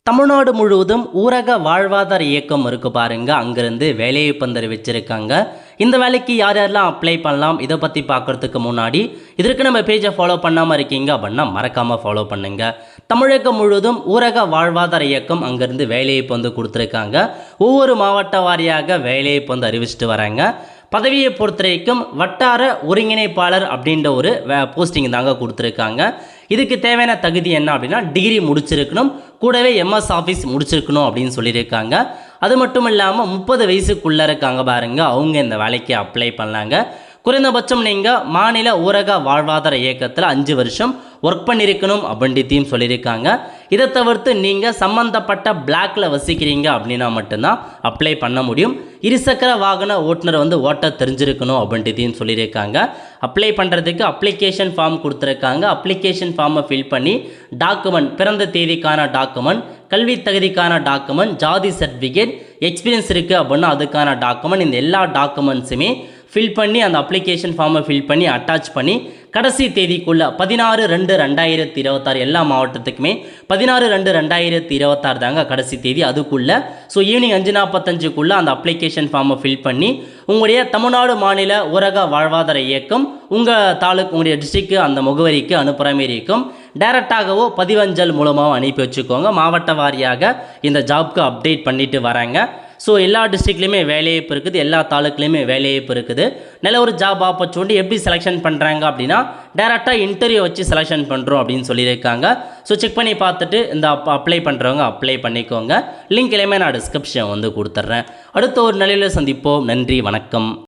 தமிழ்நாடு முழுவதும் ஊரக வாழ்வாதார இயக்கம் இருக்குது பாருங்க. அங்கேருந்து வேலைவாய்ப்பு அறிவிச்சிருக்காங்க. இந்த வேலைக்கு யார் யாரெல்லாம் அப்ளை பண்ணலாம் இதை பற்றி பார்க்குறதுக்கு முன்னாடி இதற்கு நம்ம பேஜை ஃபாலோ பண்ணாமல் இருக்கீங்க அப்படின்னா மறக்காமல் ஃபாலோ பண்ணுங்கள். தமிழகம் முழுவதும் ஊரக வாழ்வாதார இயக்கம் அங்கேருந்து வேலைவாய்ப்பு கொடுத்துருக்காங்க. ஒவ்வொரு மாவட்ட வாரியாக வேலைவாய்ப்பு அறிவிச்சிட்டு வராங்க. பதவியை பொறுத்த வரைக்கும் வட்டார ஒருங்கிணைப்பாளர் அப்படின்ற ஒரு போஸ்டிங் தாங்க கொடுத்துருக்காங்க. இதுக்கு தேவையான தகுதி என்ன அப்படின்னா டிகிரி முடிச்சிருக்கணும், கூடவே எம்எஸ் ஆஃபீஸ் முடிச்சிருக்கணும் அப்படின்னு சொல்லியிருக்காங்க. அது மட்டும் இல்லாமல் 30 வயசுக்குள்ளே இருக்காங்க பாருங்க, அவங்க இந்த வேலைக்கு அப்ளை பண்ணலாங்க. குறைந்தபட்சம் நீங்கள் மாநில ஊரக வாழ்வாதார இயக்கத்தில் 5 வருஷம் ஒர்க் பண்ணியிருக்கணும் அப்படின்றையும் சொல்லியிருக்காங்க. இதை தவிர்த்து நீங்கள் சம்மந்தப்பட்ட பிளாக்கில் வசிக்கிறீங்க அப்படின்னா மட்டும்தான் அப்ளை பண்ண முடியும். இருசக்கர வாகன ஓட்டுநர் ஓட்ட தெரிஞ்சிருக்கணும் அப்படின்றையும் சொல்லியிருக்காங்க. அப்ளை பண்ணுறதுக்கு அப்ளிகேஷன் ஃபார்ம் கொடுத்துருக்காங்க. அப்ளிகேஷன் ஃபார்மை ஃபில் பண்ணி டாக்குமெண்ட், பிறந்த தேதிக்கான டாக்குமெண்ட், கல்வி தகுதிக்கான டாக்குமெண்ட், ஜாதி சர்டிஃபிகேட், எக்ஸ்பீரியன்ஸ் இருக்குது அப்படின்னா அதுக்கான டாக்குமெண்ட், இந்த எல்லா டாக்குமெண்ட்ஸுமே ஃபில் பண்ணி அந்த அப்ளிகேஷன் ஃபார்மை ஃபில் பண்ணி அட்டாச் பண்ணி கடைசி தேதிக்குள்ளே 16/2/2026 எல்லா மாவட்டத்துக்குமே 16/2/2026 தாங்க கடைசி தேதி. அதுக்குள்ளே ஈவினிங் 5:45க்குள்ளே அந்த அப்ளிகேஷன் ஃபார்மை ஃபில் பண்ணி உங்களுடைய தமிழ்நாடு மாநில ஊரக வாழ்வாதார இயக்கம் உங்கள் தாலுக்கு, உங்களுடைய டிஸ்ட்ரிக்ட்டு அந்த முகவரிக்கு அனுப்புகிற மாரி இருக்கும். டைரெக்டாகவோ பதிவஞ்சல் மூலமாகவும் அனுப்பி வச்சுக்கோங்க. மாவட்ட வாரியாக இந்த ஜாப்க்கு அப்டேட் பண்ணிட்டு வராங்க. எல்லா டிஸ்ட்ரிக்ட்லேயுமே வேலைவாய்ப்பு இருக்குது, எல்லா தாலுக்குலேயுமே வேலைவாய்ப்பு இருக்குது. நல்ல ஒரு ஜாப் ஆப்பர்ச்சுனிட்டி. எப்படி செலெக்ஷன் பண்ணுறாங்க அப்படின்னா டேரெக்டாக இன்டர்வியூ வச்சு செலெக்ஷன் பண்ணுறோம் அப்படின்னு சொல்லியிருக்காங்க. செக் பண்ணி பார்த்துட்டு இந்த அப்ளை பண்ணுறவங்க அப்ளை பண்ணிக்கோங்க. லிங்க் எல்லாமே நான் டிஸ்கிரிப்ஷன் கொடுத்துட்றேன். அடுத்த ஒரு நிலையில் சந்திப்போம். நன்றி, வணக்கம்.